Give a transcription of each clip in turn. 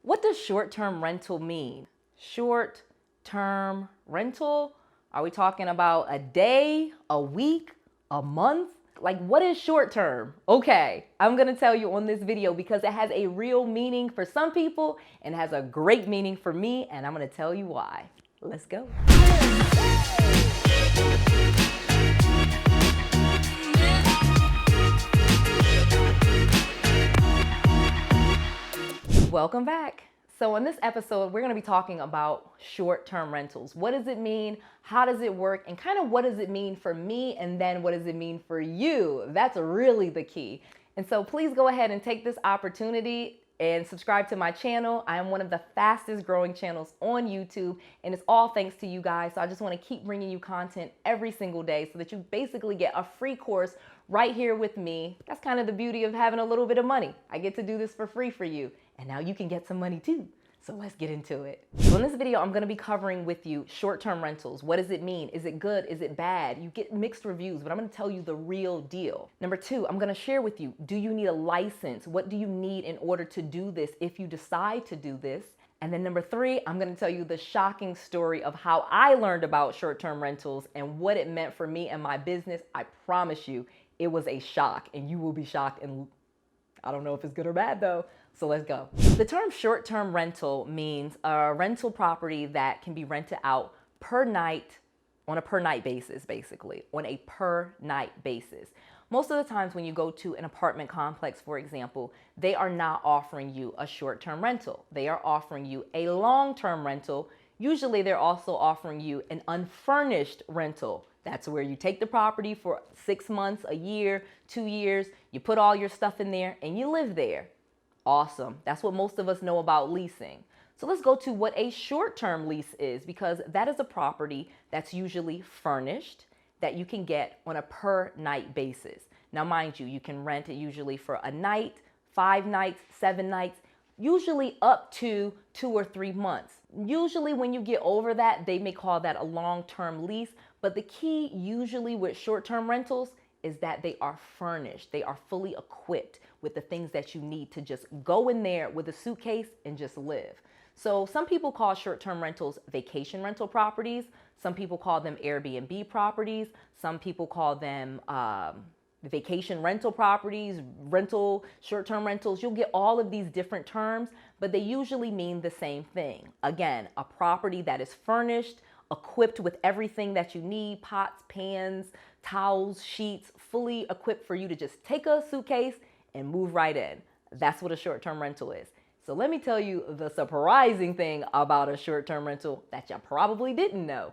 What does short-term rental mean? Short-term rental? Are we talking about a day, a week, a month? Like, what is short term? Okay, I'm gonna tell you on this video because it has a real meaning for some people and has a great meaning for me, and I'm gonna tell you why. Let's go. Welcome back. So in this episode, we're going to be talking about short-term rentals. What does it mean? How does it work? And kind of what does it mean for me? And then what does it mean for you? That's really the key. And so please go ahead and take this opportunity and subscribe to my channel. I am one of the fastest growing channels on YouTube, and it's all thanks to you guys. So I just want to keep bringing you content every single day so that you basically get a free course right here with me. That's kind of the beauty of having a little bit of money. I get to do this for free for you. And now you can get some money too. So let's get into it. So in this video, I'm gonna be covering with you short-term rentals. What does it mean? Is it good? Is it bad? You get mixed reviews, but I'm gonna tell you the real deal. Number two, I'm gonna share with you, do you need a license? What do you need in order to do this if you decide to do this? And then number three, I'm gonna tell you the shocking story of how I learned about short-term rentals and what it meant for me and my business. I promise you, it was a shock, and you will be shocked, and I don't know if it's good or bad though. So let's go. The term short-term rental means a rental property that can be rented out per night on a per night basis, basically, on a per night basis. Most of the times when you go to an apartment complex, for example, they are not offering you a short-term rental. They are offering you a long-term rental. Usually they're also offering you an unfurnished rental. That's where you take the property for 6 months, a year, 2 years, you put all your stuff in there and you live there. Awesome. That's what most of us know about leasing. So let's go to what a short-term lease is, because that is a property that's usually furnished that you can get on a per night basis. Now, mind you, you can rent it usually for a night, 5 nights, 7 nights, usually up to 2 or 3 months. Usually when you get over that, they may call that a long-term lease. But the key usually with short-term rentals is that they are furnished. They are fully equipped with the things that you need to just go in there with a suitcase and just live. So some people call short-term rentals vacation rental properties. Some people call them Airbnb properties. Some people call them vacation rental properties, short-term rentals. You'll get all of these different terms, but they usually mean the same thing. Again, a property that is furnished, equipped with everything that you need, pots, pans, towels, sheets, fully equipped for you to just take a suitcase and move right in. That's what a short-term rental is. So let me tell you the surprising thing about a short-term rental that you probably didn't know.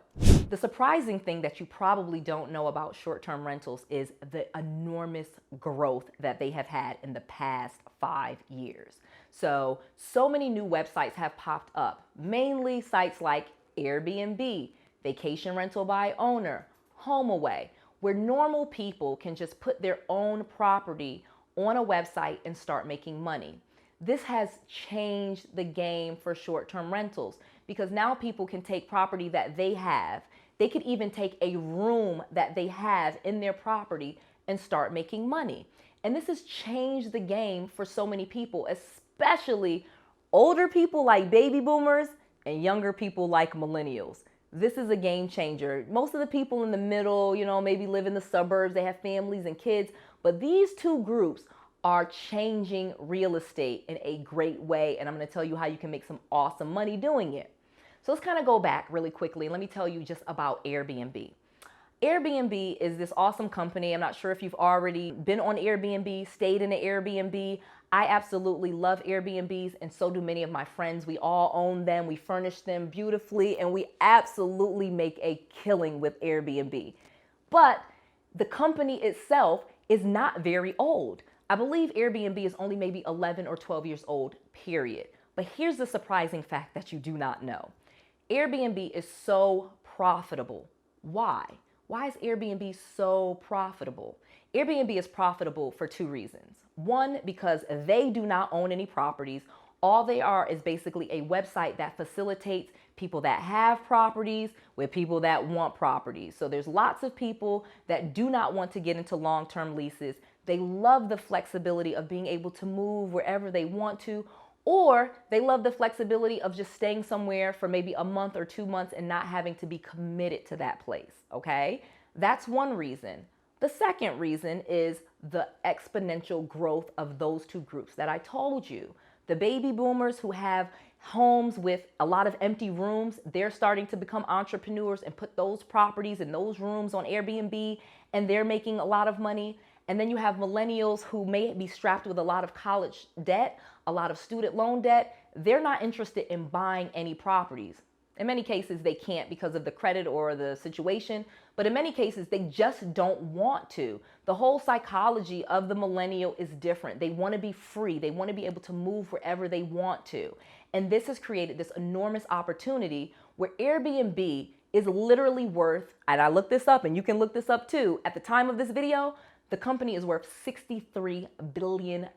The surprising thing that you probably don't know about short-term rentals is the enormous growth that they have had in the past 5 years. So many new websites have popped up, mainly sites like Airbnb, Vacation Rental by Owner, HomeAway, where normal people can just put their own property on a website and start making money. This has changed the game for short-term rentals because now people can take property that they have. They could even take a room that they have in their property and start making money. And this has changed the game for so many people, especially older people like baby boomers and younger people like millennials. This is a game changer. Most of the people in the middle, maybe live in the suburbs, they have families and kids, but these two groups are changing real estate in a great way. And I'm going to tell you how you can make some awesome money doing it. So let's kind of go back really quickly. Let me tell you just about Airbnb. Airbnb is this awesome company. I'm not sure if you've already been on Airbnb, stayed in an Airbnb. I absolutely love Airbnbs, and so do many of my friends. We all own them. We furnish them beautifully, and we absolutely make a killing with Airbnb. But the company itself is not very old. I believe Airbnb is only maybe 11 or 12 years old, period. But here's the surprising fact that you do not know. Airbnb is so profitable. Why? Why is Airbnb so profitable? Airbnb is profitable for 2 reasons. One, because they do not own any properties. All they are is basically a website that facilitates people that have properties with people that want properties. So there's lots of people that do not want to get into long-term leases. They love the flexibility of being able to move wherever they want to, Or they love the flexibility of just staying somewhere for maybe a month or 2 months and not having to be committed to that place, okay? That's one reason. The second reason is the exponential growth of those two groups that I told you. The baby boomers who have homes with a lot of empty rooms, they're starting to become entrepreneurs and put those properties and those rooms on Airbnb, and they're making a lot of money. And then you have millennials who may be strapped with a lot of college debt, a lot of student loan debt. They're not interested in buying any properties. In many cases, they can't because of the credit or the situation, but in many cases, they just don't want to. The whole psychology of the millennial is different. They want to be free. They want to be able to move wherever they want to. And this has created this enormous opportunity where Airbnb is literally worth, and I looked this up and you can look this up too, at the time of this video, the company is worth $63 billion.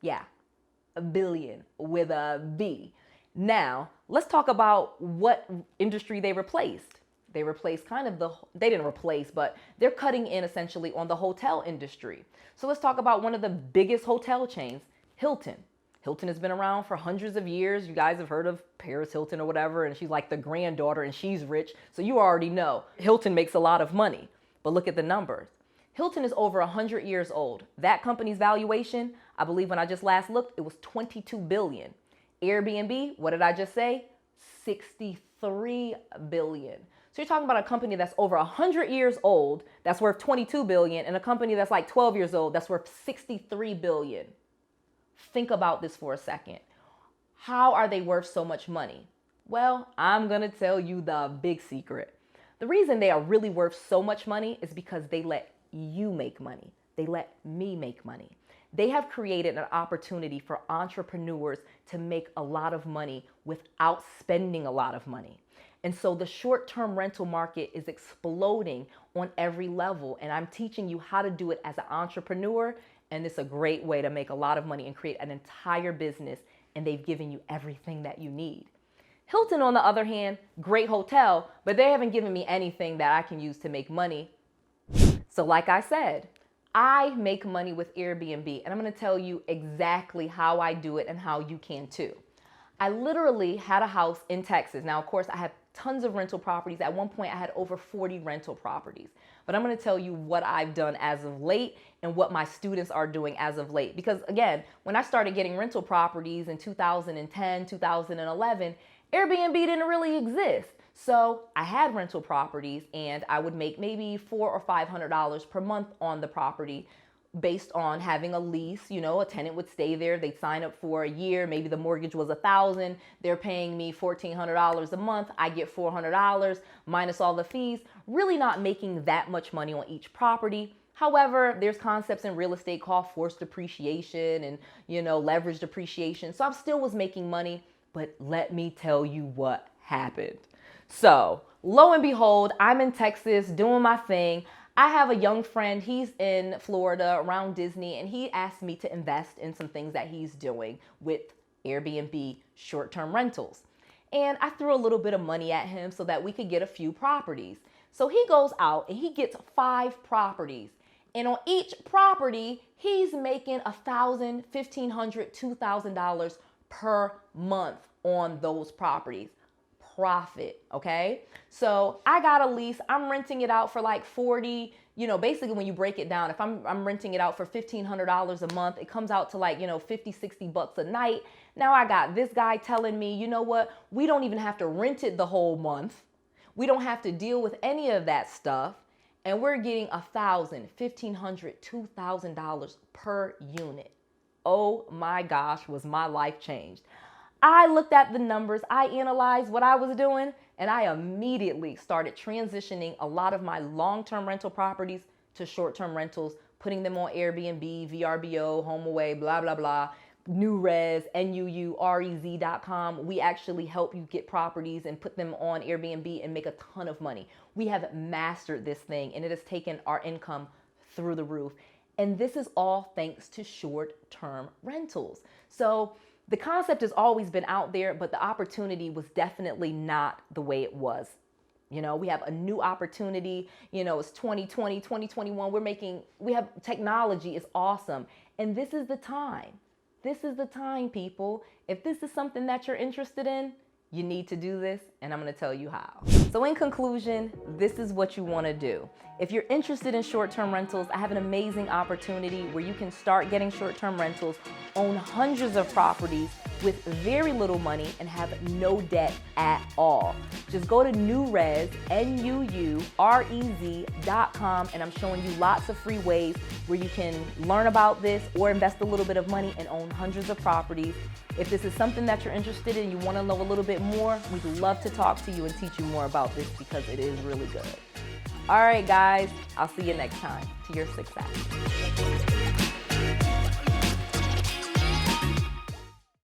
Yeah, a billion with a B. Now, let's talk about what industry they replaced. They replaced they didn't replace, but they're cutting in essentially on the hotel industry. So let's talk about one of the biggest hotel chains, Hilton. Hilton has been around for hundreds of years. You guys have heard of Paris Hilton or whatever, and she's like the granddaughter and she's rich. So you already know Hilton makes a lot of money, but look at the numbers. Hilton is over 100 years old. That company's valuation, I believe when I just last looked, it was $22 billion. Airbnb, what did I just say? $63 billion. So you're talking about a company that's over 100 years old, that's worth $22 billion, and a company that's like 12 years old, that's worth $63 billion. Think about this for a second. How are they worth so much money? Well, I'm going to tell you the big secret. The reason they are really worth so much money is because they let you make money. They let me make money. They have created an opportunity for entrepreneurs to make a lot of money without spending a lot of money. And so the short-term rental market is exploding on every level. And I'm teaching you how to do it as an entrepreneur. And it's a great way to make a lot of money and create an entire business. And they've given you everything that you need. Hilton, on the other hand, great hotel, but they haven't given me anything that I can use to make money. So like I said, I make money with Airbnb, and I'm going to tell you exactly how I do it and how you can too. I literally had a house in Texas. Now, of course, I have tons of rental properties. At one point, I had over 40 rental properties. But I'm going to tell you what I've done as of late and what my students are doing as of late. Because again, when I started getting rental properties in 2010, 2011, Airbnb didn't really exist. So I had rental properties and I would make maybe $400 or $500 per month on the property based on having a lease. You know, a tenant would stay there. They'd sign up for a year. Maybe the mortgage was $1,000. They're paying me $1,400 a month. I get $400 minus all the fees. Really not making that much money on each property. However, there's concepts in real estate called forced depreciation and, you know, leverage depreciation. So I still was making money, but let me tell you what happened. So lo and behold, I'm in Texas doing my thing. I have a young friend, he's in Florida around Disney, and he asked me to invest in some things that he's doing with Airbnb short-term rentals. And I threw a little bit of money at him so that we could get a few properties. So he goes out and he gets 5 properties. And on each property, he's making $1,000, $1,500, $2,000 per month on those properties. Profit, okay? So I got a lease. I'm renting it out for like 40, you know, basically when you break it down, if I'm renting it out for $1,500 a month, it comes out to like, you know, 50, 60 bucks a night. Now I got this guy telling me, you know what? We don't even have to rent it the whole month. We don't have to deal with any of that stuff. And we're getting $1,000, $1,500, $2,000 per unit. Oh my gosh, was my life changed. I looked at the numbers, I analyzed what I was doing, and I immediately started transitioning a lot of my long-term rental properties to short-term rentals, putting them on Airbnb, VRBO, HomeAway, blah, blah, blah, NewRez, NUU, We actually help you get properties and put them on Airbnb and make a ton of money. We have mastered this thing, and it has taken our income through the roof. And this is all thanks to short-term rentals. So the concept has always been out there, but the opportunity was definitely not the way it was. You know, we have a new opportunity. You know, it's 2020, 2021. We have technology is awesome. And this is the time. This is the time, people. If this is something that you're interested in, you need to do this, and I'm gonna tell you how. So in conclusion, this is what you wanna do. If you're interested in short-term rentals, I have an amazing opportunity where you can start getting short-term rentals, own hundreds of properties with very little money and have no debt at all. Just go to NuRez.com, and I'm showing you lots of free ways where you can learn about this or invest a little bit of money and own hundreds of properties. If this is something that you're interested in, you want to know a little bit more, we'd love to talk to you and teach you more about this because it is really good. All right, guys, I'll see you next time to your success.